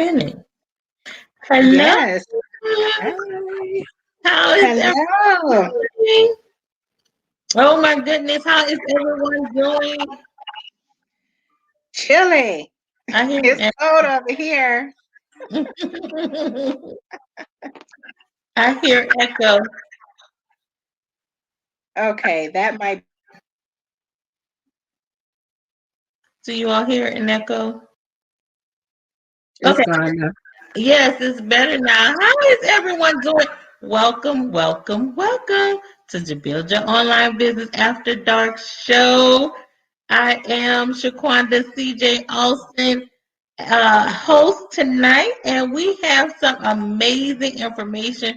spinning. Hello. Yes. Hi. How is Hello. everyone doing? Oh my goodness, how is everyone doing? Chilly. I hear It's an cold over here. echo. I hear echo. Okay, that might. Do you all hear an echo? It's Okay. gone now. Yes, it's better now. How is everyone doing? Welcome, welcome, welcome to the Build Your Online Business After Dark show. I am Shaquanda CJ Austin, host tonight, and we have some amazing information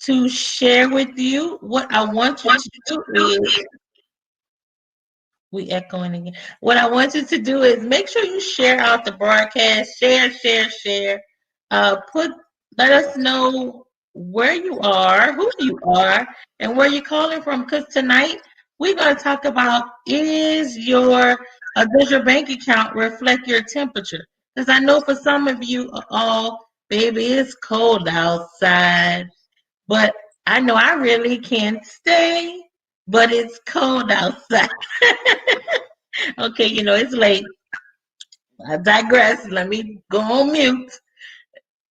to share with you. What I want you to do is, we echoing again. What I want you to do is make sure you share out the broadcast, share. Put Let us know where you are, who you are, and where you're calling from. Because tonight we're going to talk about does your bank account reflect your temperature? Because I know for some of you, baby, it's cold outside, but I know I really can't stay, but it's cold outside. Okay, it's late. I digress. Let me go on mute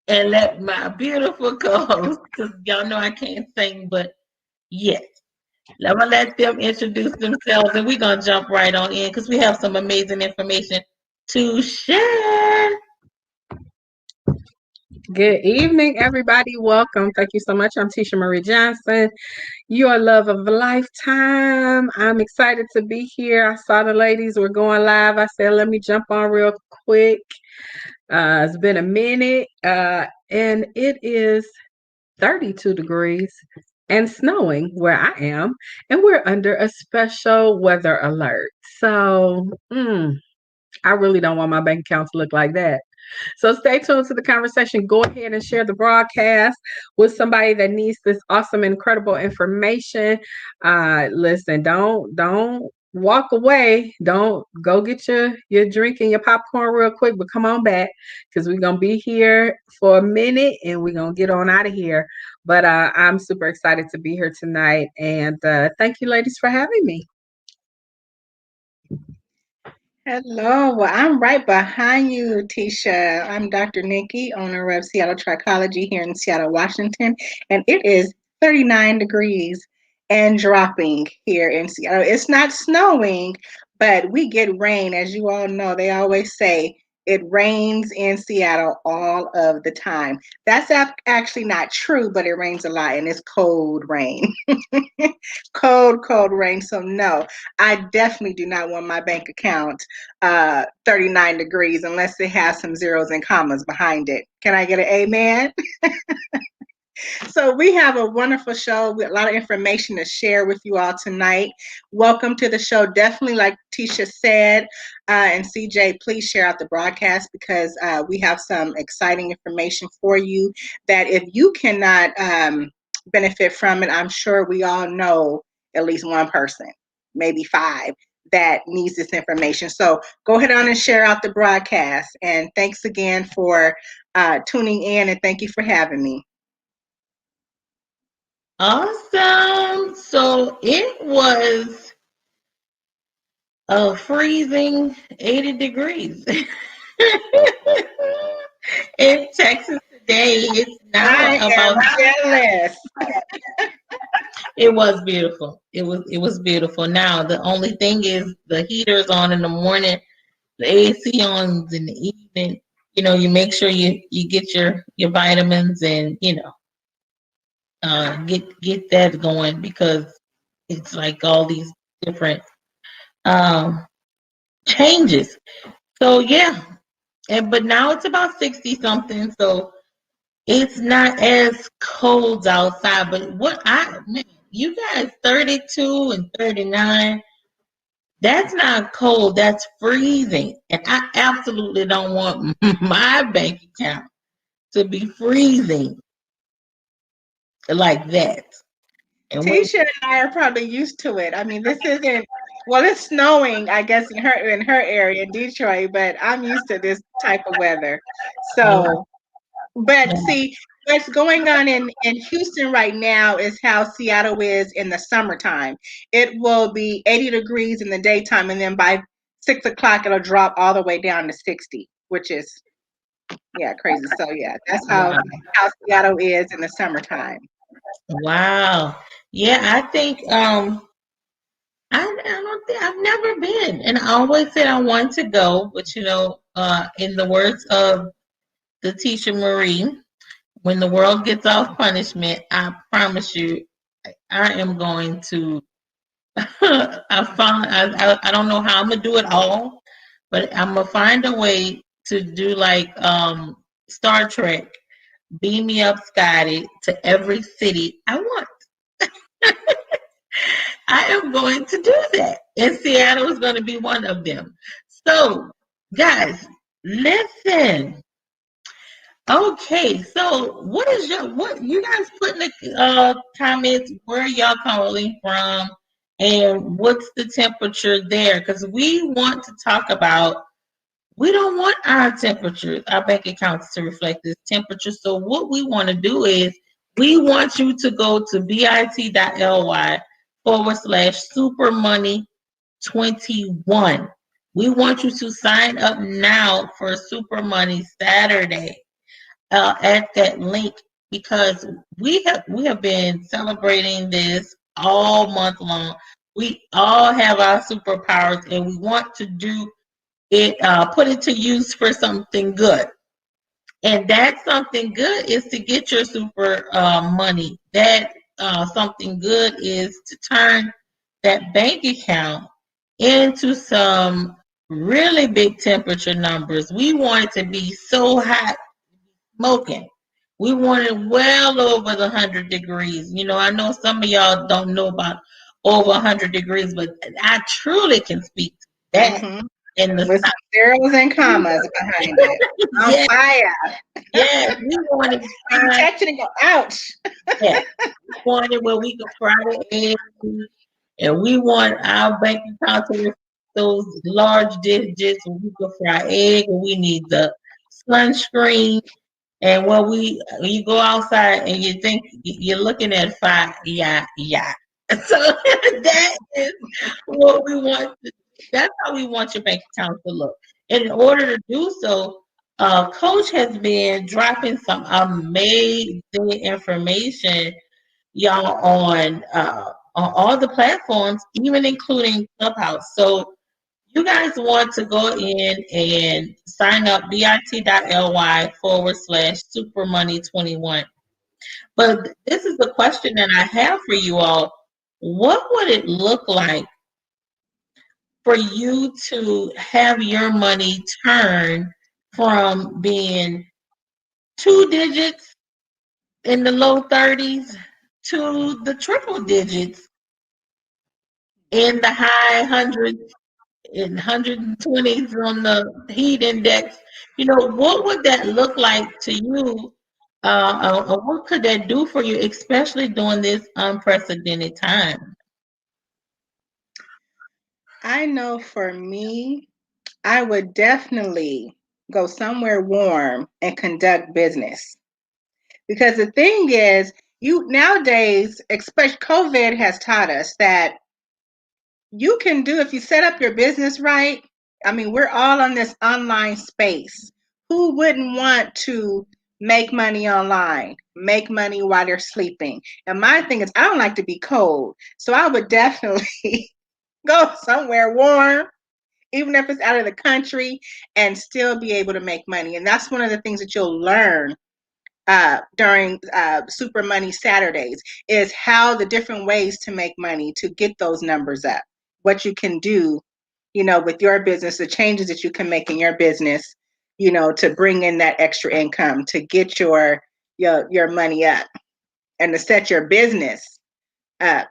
and let my beautiful co-host, because y'all know I can't sing, but yes, I'm gonna let them introduce themselves, and we're gonna jump right on in because we have some amazing information to share. Good evening, everybody. Welcome. Thank you so much. I'm Tisha Marie Johnson, your love of a lifetime. I'm excited to be here. I saw the ladies were going live. I said, let me jump on real quick. It's been a minute, and it is 32 degrees and snowing where I am, and we're under a special weather alert. So, I really don't want my bank account to look like that. So stay tuned to the conversation. Go ahead and share the broadcast with somebody that needs this awesome, incredible information. Listen, don't walk away. Don't go get your drink and your popcorn real quick, but come on back because we're gonna be here for a minute and we're gonna get on out of here. But I'm super excited to be here tonight, and thank you, ladies, for having me. Hello. Well, I'm right behind you, Tisha. I'm Dr. Nikki, owner of Seattle Trichology here in Seattle, Washington, and it is 39 degrees and dropping here in Seattle. It's not snowing, but we get rain. As you all know, they always say it rains in Seattle all of the time. That's actually not true, but it rains a lot, and it's cold rain. Cold rain. So, no, I definitely do not want my bank account 39 degrees unless it has some zeros and commas behind it. Can I get an amen? So we have a wonderful show with a lot of information to share with you all tonight. Welcome to the show. Definitely, like Tisha said, and CJ, please share out the broadcast because we have some exciting information for you that if you cannot benefit from it, I'm sure we all know at least one person, maybe five, that needs this information. So go ahead on and share out the broadcast. And thanks again for tuning in, and thank you for having me. Awesome. So it was a freezing 80 degrees in Texas today. It's now I about. am jealous. It was beautiful. It was beautiful. Now the only thing is the heater's on in the morning, the AC on in the evening. You make sure you get your vitamins and get that going because it's like all these different um changes. So yeah, but now it's about 60 something, so it's not as cold outside. But man, you guys 32 and 39, that's not cold, that's freezing. And I absolutely don't want my bank account to be freezing like that. And when Tisha and I are probably used to it. I mean, this isn't Well, it's snowing, I guess, in her area, in Detroit, but I'm used to this type of weather. So, but Yeah. see, what's going on in Houston right now is how Seattle is in the summertime. It will be 80 degrees in the daytime, and then by 6 o'clock, it'll drop all the way down to 60, which is, yeah, crazy. So, yeah, that's Wow. how Seattle is in the summertime. Wow. Yeah, I think I don't think I've never been, and I always said I want to go, but in the words of the teacher Marie, when the world gets off punishment, I promise you, I am going to. I don't know how I'm gonna do it all, but I'm gonna find a way to do like Star Trek, beam me up, Scotty, to every city I want. I am going to do that. And Seattle is going to be one of them. So, guys, listen. Okay, so what you guys put in the comments where y'all calling from and what's the temperature there? Because we want to talk about we don't want our temperatures, our bank accounts to reflect this temperature. So what we want to do is we want you to go to bit.ly/super money 21. We want you to sign up now for Super Money Saturday at that link because we have been celebrating this all month long. We all have our superpowers and we want to do it put it to use for something good, and that something good is to get your super money. That something good is to turn that bank account into some really big temperature numbers. We want it to be so hot, smoking. We want it well over the 100 degrees. I know some of y'all don't know about over 100 degrees, but I truly can speak to that Hmm. in the With some zeros and commas behind it. On Yes, fire. yes, we wanted to You find touch it and go, ouch. that. We wanted where we could fry the eggs, and we want our bank account to reflect those large digits where we could fry egg, and we need the sunscreen. And when you go outside and you think you're looking at fire, yeah, yeah. So that is what we want. That's how we want your bank account to look. And in order to do so, Coach has been dropping some amazing information, y'all, on all the platforms, even including Clubhouse. So you guys want to go in and sign up bit.ly/super money 21. But this is the question that I have for you all. What would it look like for you to have your money turn from being two digits in the low 30s to the triple digits in the high hundreds and 120s on the heat index? What would that look like to you? Or what could that do for you, especially during this unprecedented time? I know for me, I would definitely go somewhere warm and conduct business. Because the thing is, you nowadays, especially COVID has taught us that you can do, if you set up your business right. I mean, we're all on this online space. Who wouldn't want to make money online, make money while they're sleeping? And my thing is, I don't like to be cold. So I would definitely go somewhere warm, even if it's out of the country, and still be able to make money. And that's one of the things that you'll learn during Super Money Saturdays is how the different ways to make money to get those numbers up. What you can do, with your business, the changes that you can make in your business, to bring in that extra income, to get your money up, and to set your business up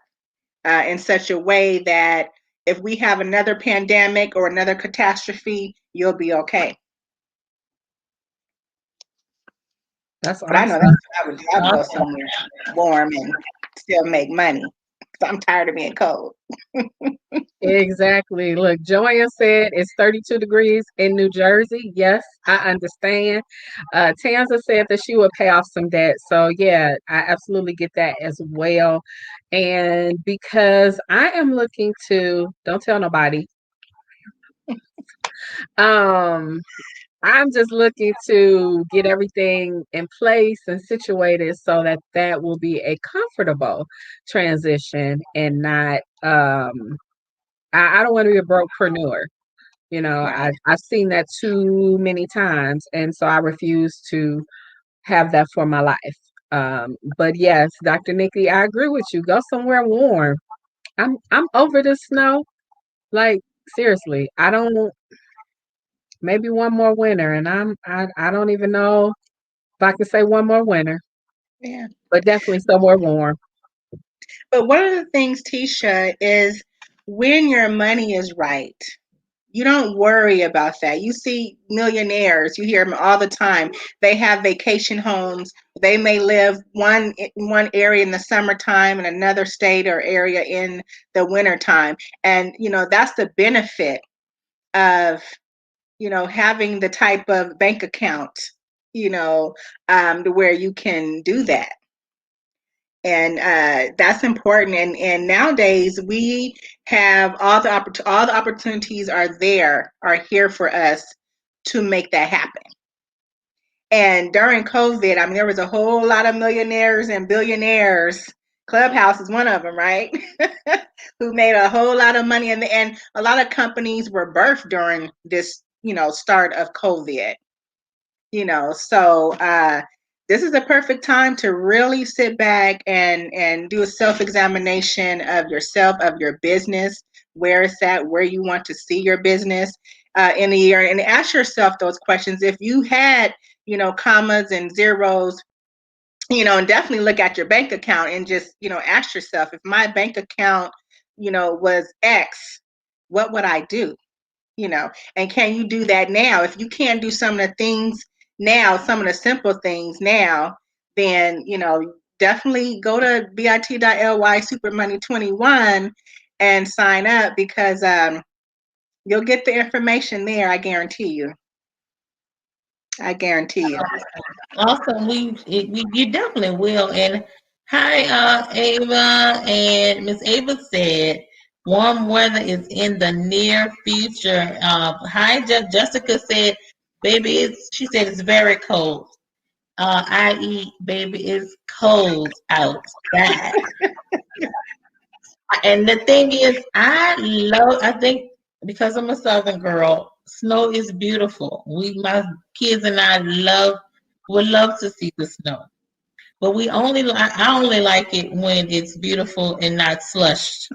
in such a way that if we have another pandemic or another catastrophe, you'll be okay. That's But I know awesome. that's what I would go Awesome. somewhere warm and still make money. I'm tired of being cold. Exactly. Look, Joanne said it's 32 degrees in New Jersey. Yes, I understand. Tanza said that she would pay off some debt. So yeah, I absolutely get that as well. And because I am looking to, don't tell nobody. Um, I'm just looking to get everything in place and situated so that that will be a comfortable transition and not I don't want to be a brokepreneur. Right. I've seen that too many times, and so I refuse to have that for my life. But yes, Dr. Nikki, I agree with you. Go somewhere warm. I'm over the snow. Like seriously, I don't. Maybe one more winter, and I don't even know if I can say one more winter, Yeah. but definitely somewhere warm. But one of the things, Tisha, is when your money is right, you don't worry about that. You see millionaires, you hear them all the time. They have vacation homes. They may live one area in the summertime and another state or area in the wintertime. And that's the benefit of having the type of bank account, to where you can do that. And that's important. And nowadays we have all the opportunities are here for us to make that happen. And during COVID, I mean, there was a whole lot of millionaires and billionaires. Clubhouse is one of them, right? Who made a whole lot of money, and a lot of companies were birthed during this, start of COVID. So this is a perfect time to really sit back and do a self-examination of yourself, of your business, where it's at, where you want to see your business in a year, and ask yourself those questions. If you had commas and zeros, and definitely look at your bank account and just ask yourself, if my bank account was X, what would I do? And can you do that now? If you can't do some of the things now, some of the simple things now, then definitely go to bit.ly supermoney21 and sign up, because you'll get the information there. I guarantee you. I guarantee you. Awesome. You definitely will. And hi, Ava. And Miss Ava said, warm weather is in the near future. Hi, Jessica said, baby, she said it's very cold. I.e., baby, it's cold outside. And the thing is, I think because I'm a Southern girl, snow is beautiful. My kids and I would love to see the snow. But I only like it when it's beautiful and not slushed.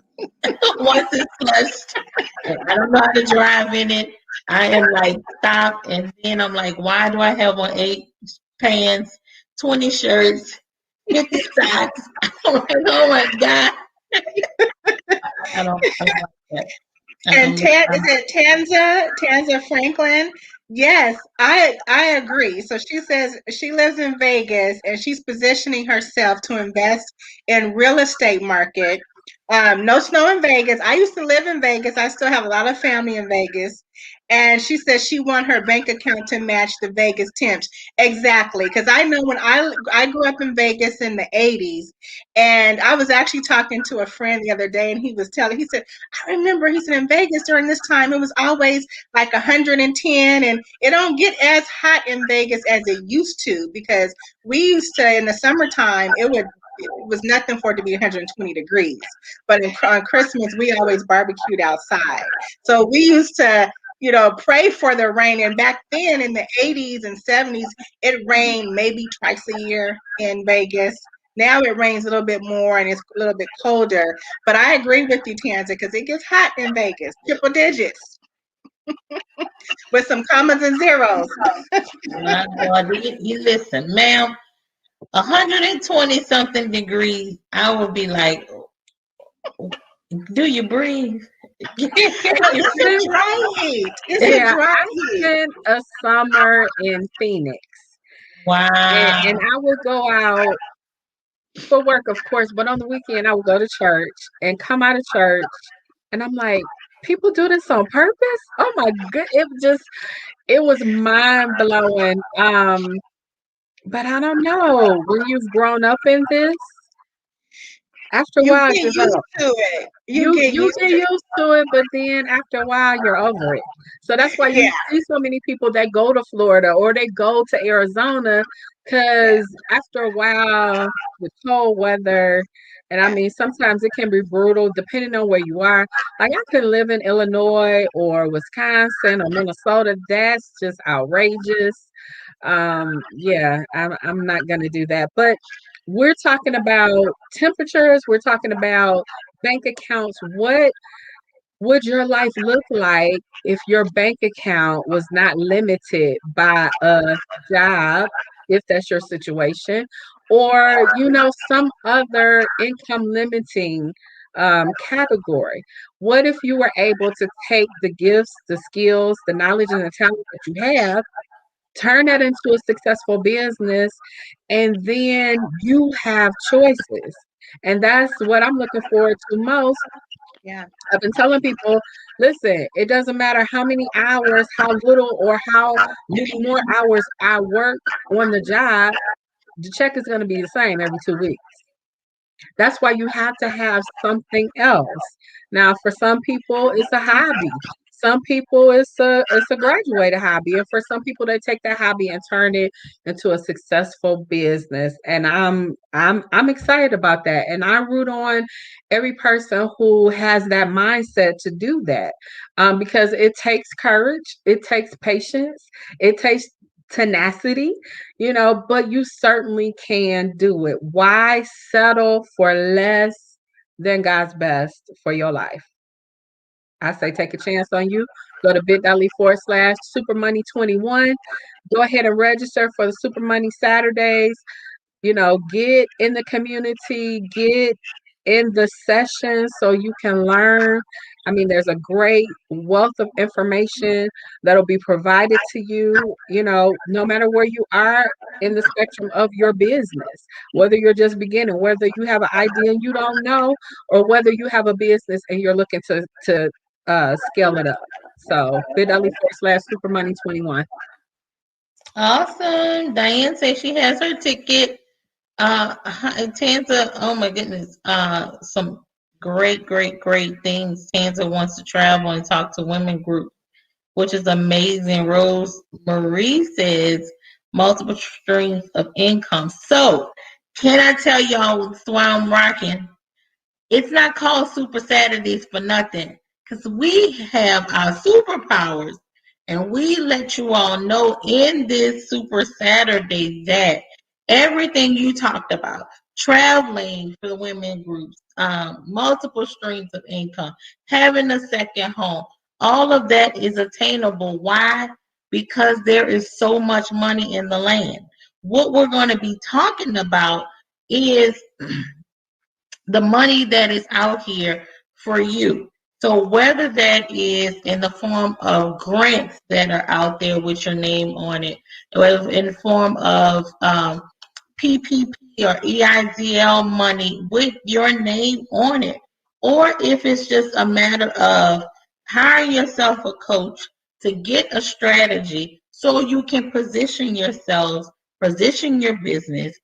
Once it's slushed, I don't know how to drive in it. I am like, stop. And then I'm like, why do I have on 8 pants, 20 shirts, 50 socks? I'm like, oh my God. I don't like that. And is it Tanza Franklin? Yes, I agree. So she says she lives in Vegas and she's positioning herself to invest in real estate market. No snow in Vegas. I used to live in Vegas. I still have a lot of family in Vegas. And she says she want her bank account to match the Vegas temps. Exactly. Because I know when I grew up in Vegas in the 80s, and I was actually talking to a friend the other day, and he said, I remember, he said, in Vegas during this time, it was always like 110, and it don't get as hot in Vegas as it used to, because we used to, in the summertime, it was nothing for it to be 120 degrees. But on Christmas, we always barbecued outside. So we used to, pray for the rain. And back then in the 80s and 70s, it rained maybe twice a year in Vegas. Now it rains a little bit more and it's a little bit colder. But I agree with you, Tanza, because it gets hot in Vegas, triple digits, with some commas and zeros. My God, you listen, ma'am, 120 something degrees, I would be like, do you breathe? It's dry heat. It's Yeah, a dry I heat. spent a summer in Phoenix, Wow. and I would go out for work, of course, but on the weekend I would go to church and come out of church, and I'm like, people do this on purpose? Oh my good, it was mind blowing. But I don't know. When you've grown up in this, after a You while, get you're used like, to it. You you get you used get to it. used to it, but then after a while, you're over it. So that's why Yeah, you see so many people that go to Florida or they go to Arizona, yeah. because after a while, the cold weather, and I mean, sometimes it can be brutal depending on where you are. Like I could live in Illinois or Wisconsin or Minnesota. That's just outrageous. Yeah, I'm not gonna do that. But we're talking about temperatures, we're talking about bank accounts. What would your life look like if your bank account was not limited by a job, if that's your situation, or some other income limiting category? What if you were able to take the gifts, the skills, the knowledge, and the talent that you have, turn that into a successful business, and then you have choices? And that's what I'm looking forward to most. Yeah. I've been telling people, listen, it doesn't matter how many hours, how little, or how many more hours I work on the job, the check is going to be the same every 2 weeks. That's why you have to have something else. Now, for some people, it's a hobby. Some people, it's a graduated hobby, and for some people, they take that hobby and turn it into a successful business. And I'm excited about that. And I root on every person who has that mindset to do that, because it takes courage, it takes patience, it takes tenacity, but you certainly can do it. Why settle for less than God's best for your life? I say take a chance on you. Go to bit.ly/supermoney21. Go ahead and register for the Super Money Saturdays. Get in the community, get in the session so you can learn. I mean, there's a great wealth of information that'll be provided to you, no matter where you are in the spectrum of your business, whether you're just beginning, whether you have an idea and you don't know, or whether you have a business and you're looking to scale it up. So bit.ly/supermoney21. Awesome. Diane says she has her ticket. Tanza, oh my goodness, some great, great, great things. Tanza wants to travel and talk to women group, which is amazing. Rose Marie says multiple streams of income. So, can I tell y'all why I'm rocking? It's not called Super Saturdays for nothing, because we have our superpowers, and we let you all know in this Super Saturday that everything you talked about, traveling for the women groups, multiple streams of income, having a second home, all of that is attainable. Why? Because there is so much money in the land. What we're going to be talking about is the money that is out here for you. So whether that is in the form of grants that are out there with your name on it, whether in the form of PPP or EIDL money with your name on it, or if it's just a matter of hiring yourself a coach to get a strategy so you can position yourselves, position your business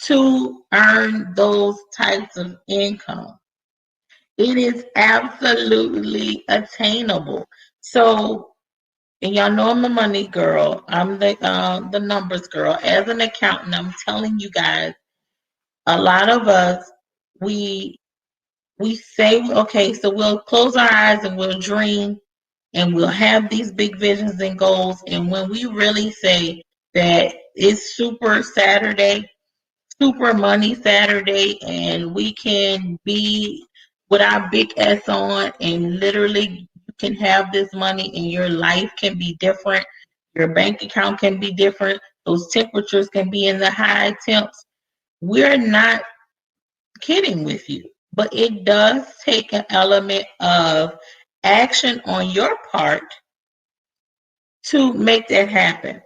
to earn those types of income. It is absolutely attainable. So, and y'all know I'm a money girl. I'm the numbers girl. As an accountant, I'm telling you guys, a lot of us we we say, okay, so we'll close our eyes and we'll dream and we'll have these big visions and goals. And when we really say that it's Super Saturday, Super Money Saturday, and we can be with our big S on, and literally you can have this money and your life can be different. Your bank account can be different. Those temperatures can be in the high temps. We're not kidding with you, but it does take an element of action on your part to make that happen.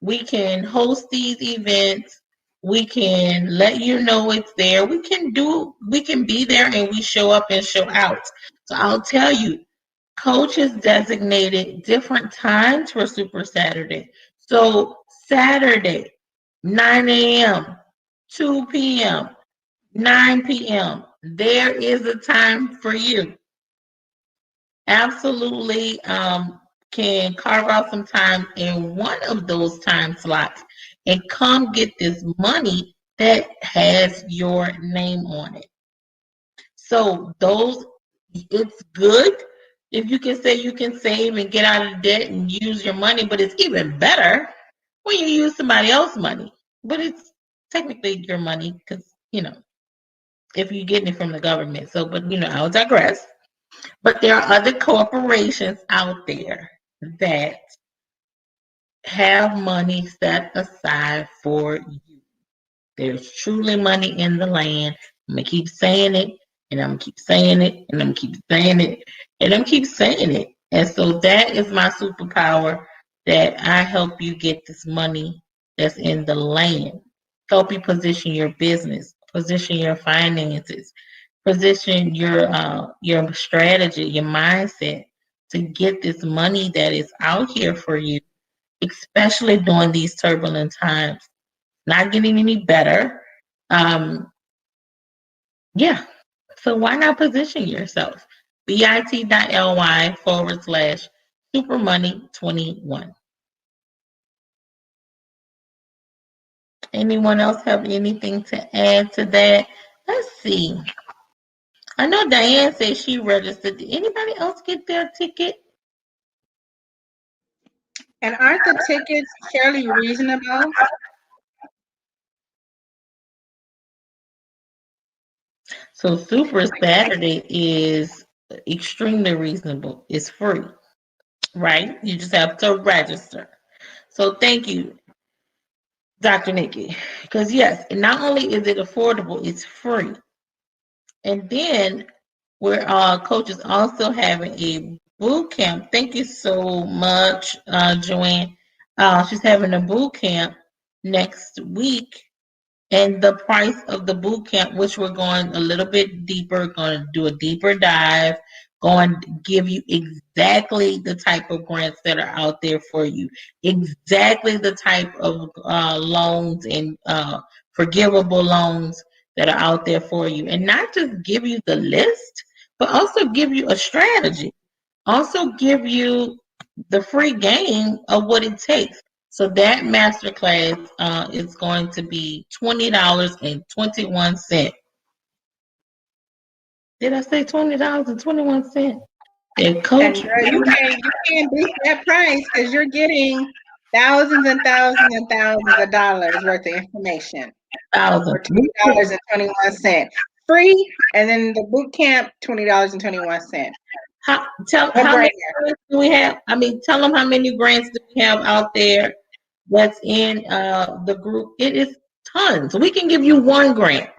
We can host these events. We can let you know it's there. We can be there, and we show up and show out. So I'll tell you, Coach has designated different times for Super Saturday. So Saturday, 9 a.m., 2 p.m., 9 p.m., there is a time for you. Absolutely can carve out some time in one of those time slots and come get this money that has your name on it. So it's good if you can say you can save and get out of debt and use your money, but it's even better when you use somebody else's money. But it's technically your money because, if you're getting it from the government. So, but I'll digress. But there are other corporations out there that have money set aside for you. There's truly money in the land. I'm going to keep saying it, and I'm going to keep saying it, and I'm going to keep saying it, and I'm going to keep saying it. And so that is my superpower, that I help you get this money that's in the land. Help you position your business, position your finances, position your strategy, your mindset to get this money that is out here for you, especially during these turbulent times. Not getting any better. Yeah. So why not position yourself? bit.ly/supermoney21. Anyone else have anything to add to that? Let's see. I know Diane said she registered. Did anybody else get their ticket? And aren't the tickets fairly reasonable? So Super Saturday is extremely reasonable. It's free, right? You just have to register. So thank you, Dr. Nikki. Because yes, not only is it affordable, it's free. And then Coach is also having a boot camp. Thank you so much, Joanne. She's having a boot camp next week. And the price of the boot camp, which we're going a little bit deeper, going to do a deeper dive, going to give you exactly the type of grants that are out there for you, exactly the type of loans and forgivable loans that are out there for you. And not just give you the list, but also give you a strategy. Also give you the free game of what it takes. So that masterclass is going to be $20.21. Did I say $20.21? And Coach, And you can't beat that price because you're getting thousands and thousands and thousands of dollars worth of information for $20.21. Free, and then the boot camp, $20.21. How many grants do we have? Tell them how many grants do we have out there that's in the group. It is tons. We can give you one grant,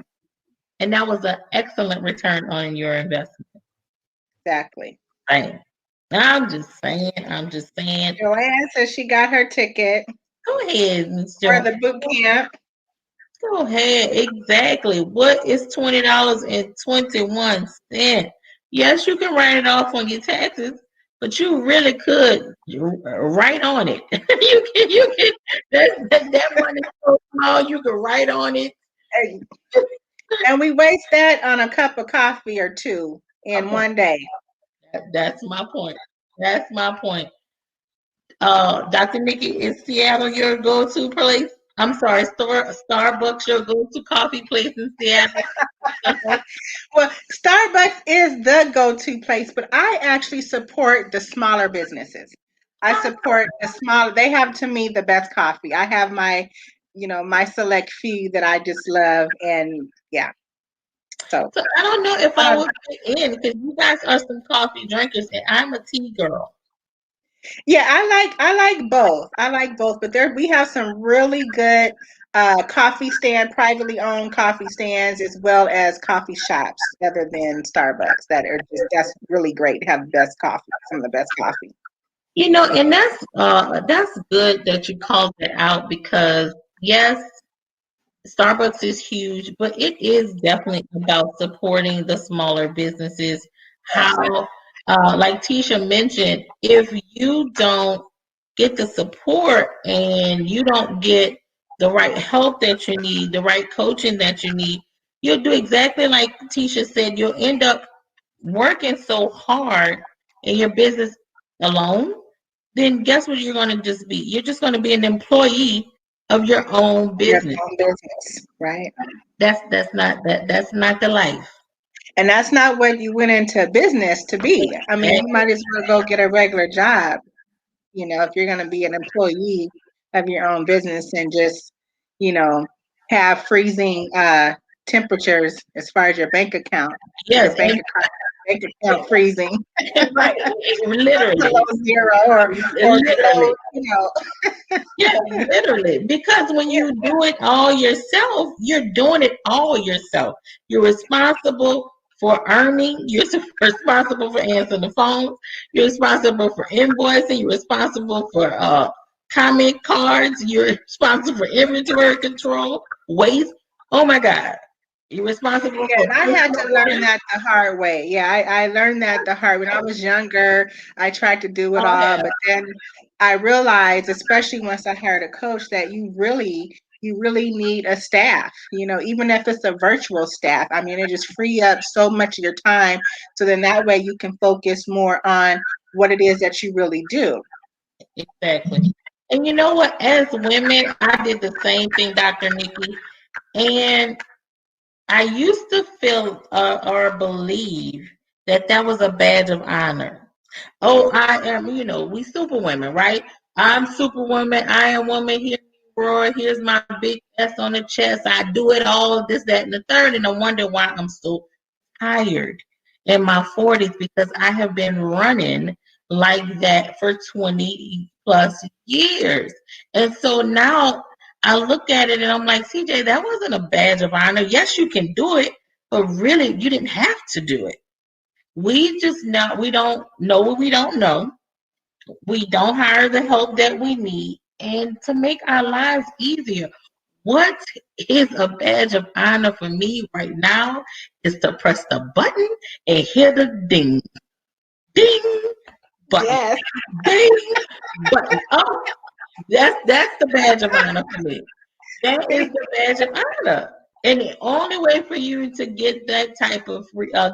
and that was an excellent return on your investment. Exactly. Right. I'm just saying. Joanne says she got her ticket. Go ahead, Ms. For the boot camp. Go ahead. Exactly. What is $20.21? Yes, you can write it off on your taxes, but you really could write on it. you can that money is so small, you can write on it. And we waste that on a cup of coffee or two in one day. That's my point. Dr. Nikki, is Seattle your go-to place? I'm sorry, Starbucks your go-to coffee place in Seattle? Well, Starbucks is the go-to place, but I actually support the smaller businesses. I support the smaller. They have, to me, the best coffee. I have my select few that I just love, and yeah. So I don't know if I would fit in because you guys are some coffee drinkers, and I'm a tea girl. Yeah, I like both. But we have some really good privately owned coffee stands, as well as coffee shops other than Starbucks that's really great. Have the best coffee, some of the best coffee. And that's good that you called that out, because yes, Starbucks is huge, but it is definitely about supporting the smaller businesses. How, like Tisha mentioned, if you don't get the support and you don't get the right help that you need, the right coaching that you need, you'll do exactly like Tisha said. You'll end up working so hard in your business alone. Then guess what you're going to just be? You're just going to be an employee of your own Your business. own business, right? That's not the life. And that's not what you went into business to be. I mean, you might as well go get a regular job, if you're going to be an employee of your own business and just, you know, have freezing temperatures as far as your bank account. Your Yes, bank account freezing. right, literally, Below zero or literally. below, Yeah, literally. Because when you do it all yourself, you're doing it all yourself. You're responsible for earning. You're responsible for answering the phones. You're responsible for invoicing. You're responsible for comment cards. You're responsible for inventory control, waste. Oh my God. You're responsible Yeah, for and I had to learn that the hard way. Yeah, I learned that the hard way. When I was younger, I tried to do it Oh, all, yeah. but then I realized, especially once I hired a coach, that you really need a staff, even if it's a virtual staff. I mean, it just free up so much of your time. So then that way you can focus more on what it is that you really do. Exactly. And you know what? As women, I did the same thing, Dr. Nikki. And I used to feel or believe that that was a badge of honor. Oh, I am, we superwomen, right? I'm superwoman. I am woman. Here's me roar. Here's my big S on the chest. I do it all, this, that, and the third. And I wonder why I'm so tired in my 40s because I have been running like that for 20 plus years. And so now I look at it and I'm like, CJ, that wasn't a badge of honor. Yes, you can do it, but really, you didn't have to do it. We just know we don't know what we don't know. We don't hire the help that we need. And to make our lives easier, what is a badge of honor for me right now is to press the button and hear the ding, ding button, Yes. ding button. Oh, that's the badge of honor for me. That is the badge of honor. And the only way for you to get that type of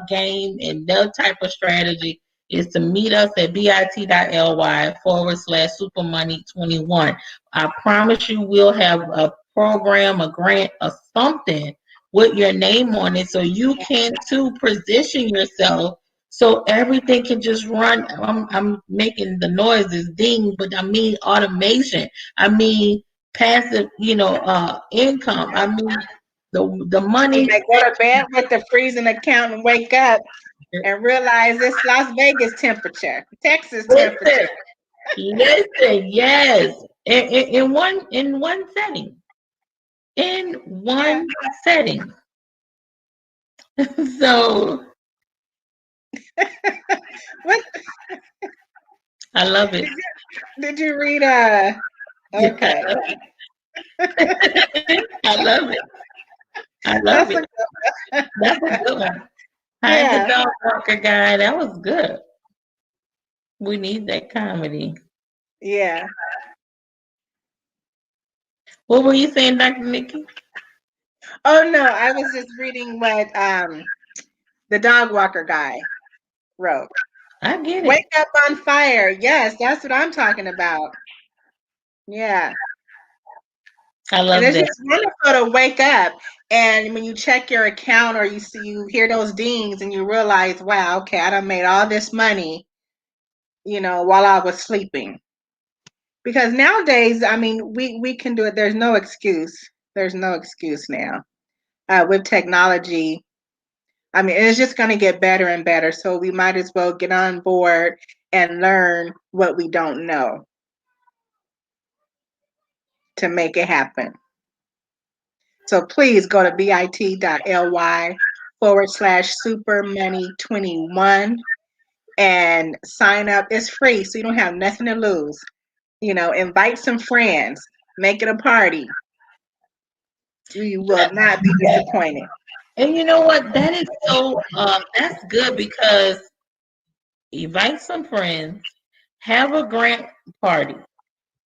game and that type of strategy is to meet us at bit.ly/supermoney21. I promise you we'll have a program, a grant, or something with your name on it so you can too position yourself so everything can just run. I'm making the noises ding, but I mean automation. I mean passive, income. I mean, the money. They go to bed with the freezing account and wake up and realize it's Las Vegas temperature, Texas temperature. Listen, yes, in one setting, in one setting. So What I love it. did you read? Yeah, Okay, I love it. I love that's it. That's a good one. Hide the yeah. dog walker guy. That was good. We need that comedy. Yeah. What were you saying, Dr. Nikki? Oh no, I was just reading what the dog walker guy wrote. I get it. Wake up on fire. Yes, that's what I'm talking about. Yeah. I And love it's that. just wonderful to wake up and when you check your account or you hear those dings and you realize, wow, okay, I done made all this money, while I was sleeping. Because nowadays, I mean, we can do it. There's no excuse. There's no excuse now. With technology, I mean, it's just going to get better and better. So we might as well get on board and learn what we don't know to make it happen. So please go to bit.ly/supermoney21 and sign up. It's free, so you don't have nothing to lose. Invite some friends, make it a party. You will not be disappointed. And you know what? That is so that's good because invite some friends, have a grant party.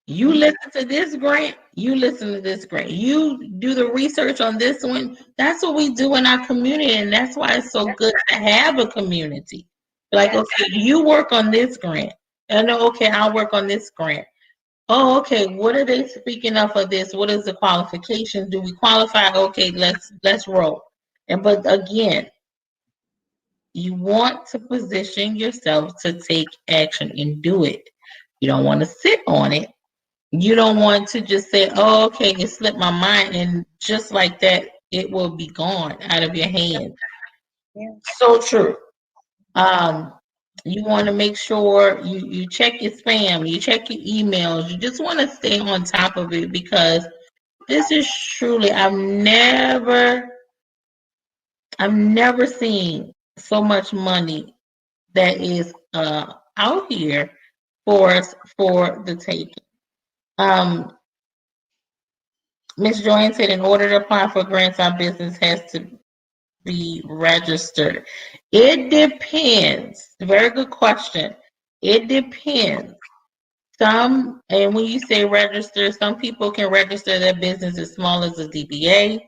You listen to this grant, you listen to this grant. You do the research on this one. That's what we do in our community, and that's why it's so good to have a community. Like, okay, you work on this grant. I know, okay, I'll work on this grant. Oh, okay, what are they speaking of for this? What is the qualifications? Do we qualify? Okay, let's roll. And but again, you want to position yourself to take action and do it. You don't want to sit on it. You don't want to just say, oh, okay, it slipped my mind. And just like that, it will be gone out of your hands. Yeah. So true. Um, you want to make sure you check your spam, you check your emails. You just want to stay on top of it because this is truly, I've never seen so much money that is out here for us for the taking. Ms. Joanne said, in order to apply for grants, our business has to be registered. It depends. Very good question. It depends. Some, and when you say register, some people can register their business as small as a DBA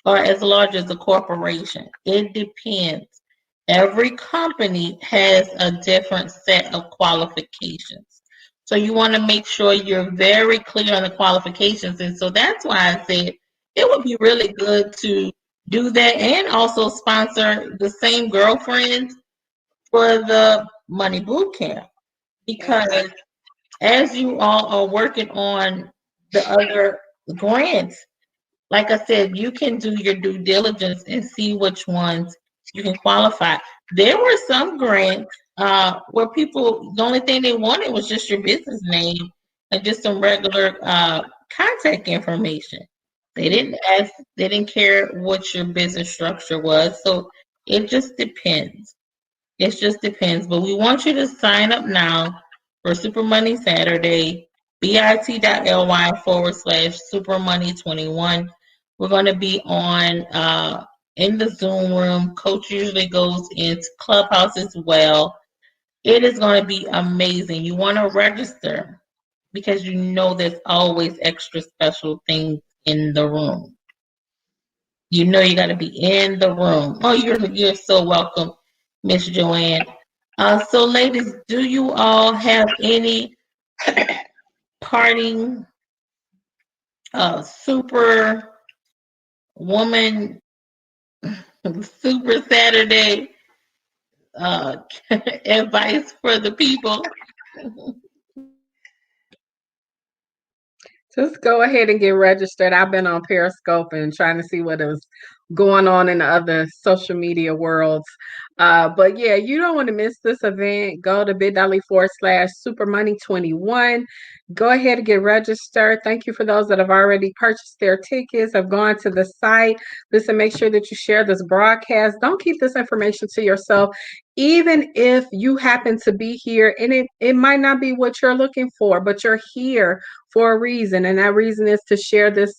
or as large as a corporation. It depends. Every company has a different set of qualifications. So you want to make sure you're very clear on the qualifications. And so that's why I said it would be really good to do that and also sponsor the same girlfriends for the money boot camp. Because as you all are working on the other grants, like I said, you can do your due diligence and see which ones you can qualify. There were some grants where people, the only thing they wanted was just your business name and just some regular contact information. They didn't ask, they didn't care what your business structure was. So it just depends. It just depends. But we want you to sign up now for Super Money Saturday, bit.ly/Super Money 21. We're going to be on in the Zoom room. Coach usually goes into Clubhouse as well. It is going to be amazing. You want to register because you know there's always extra special things in the room. You know you got to be in the room. Oh, you're so welcome, Miss Joanne. So, ladies, do you all have any parting super woman, super Saturday advice for the people? Just go ahead and get registered. I've been on Periscope and trying to see what is going on in the other social media worlds. But yeah, you don't want to miss this event. Go to bit.ly/Super Money 21. Go ahead and get registered. Thank you for those that have already purchased their tickets, have gone to the site. Listen, make sure that you share this broadcast. Don't keep this information to yourself. Even if you happen to be here and it might not be what you're looking for, but you're here for a reason, and that reason is to share this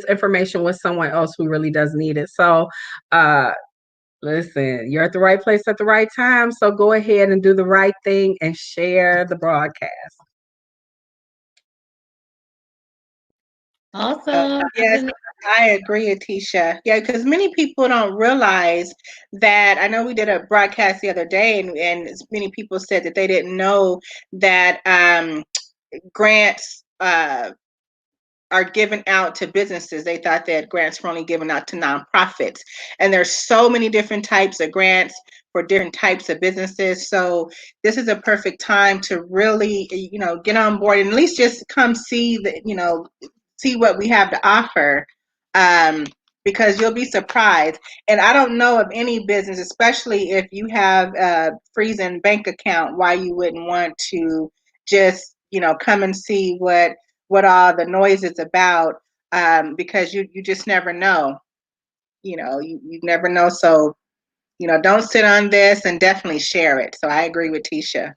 information with someone else who really does need it. So listen, you're at the right place at the right time, so go ahead and do the right thing and share the broadcast. Awesome. Yes, I agree, Atisha. Yeah, because many people don't realize that. I know we did a broadcast the other day, and many people said that they didn't know that grants are given out to businesses. They thought that grants were only given out to nonprofits. And there's so many different types of grants for different types of businesses. So this is a perfect time to really, get on board and at least just come see see what we have to offer. Because you'll be surprised. And I don't know of any business, especially if you have a freezing bank account, why you wouldn't want to just, come and see what all the noise is about, because you just never know. You never know. So, don't sit on this and definitely share it. So I agree with Tisha.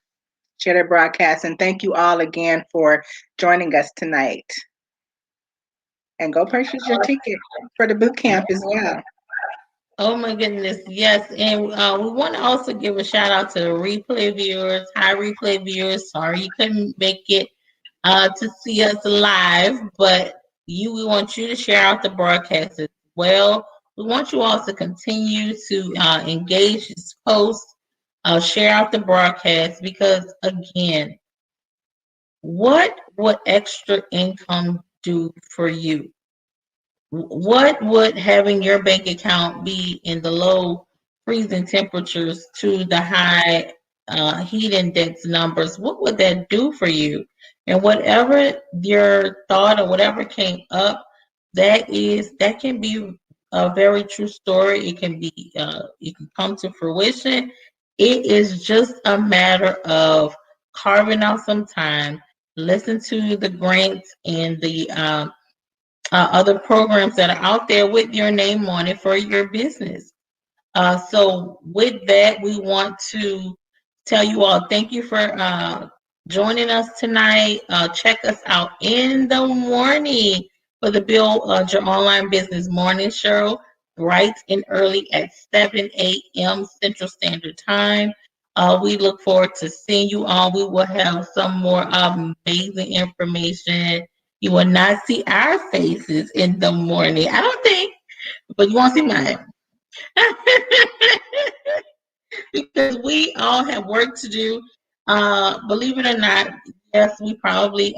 Share the broadcast. And thank you all again for joining us tonight. And go purchase your ticket for the boot camp as well. Oh my goodness, yes. And we want to also give a shout out to the replay viewers. Hi, replay viewers. Sorry you couldn't make it to see us live, but we want you to share out the broadcast as well. We want you all to continue to engage this post, share out the broadcast, because again, what would extra income do for you? What would having your bank account be in the low freezing temperatures to the high heat index numbers? What would that do for you? And whatever your thought or whatever came up, that can be a very true story. It can be it can come to fruition. It is just a matter of carving out some time, listen to the grants and the other programs that are out there with your name on it for your business. So with that, we want to tell you all thank you for joining us tonight. Check us out in the morning for the Build Your Online Business Morning Show, bright and early at 7 a.m. Central Standard Time. We look forward to seeing you all. We will have some more amazing information. You will not see our faces in the morning, I don't think, but you won't see mine. Because we all have work to do. Believe it or not, yes, we probably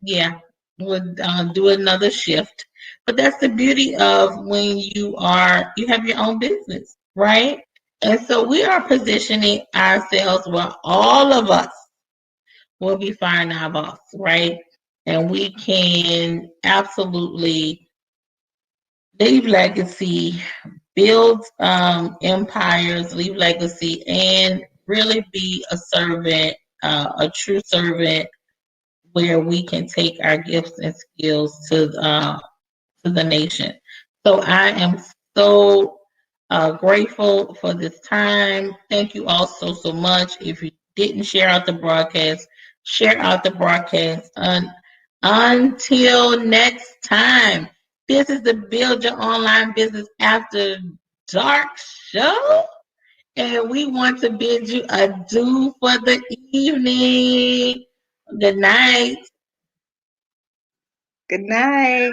yeah, would do another shift. But that's the beauty of when you have your own business, right? And so we are positioning ourselves where all of us will be firing our boss, right? And we can absolutely leave legacy, build empires, leave legacy, and really be a servant, a true servant, where we can take our gifts and skills to the nation. So I am so grateful for this time. Thank you all so much. If you didn't share out the broadcast, share out the broadcast. Until next time, this is the Build Your Online Business After Dark show. And we want to bid you adieu for the evening. Good night. Good night.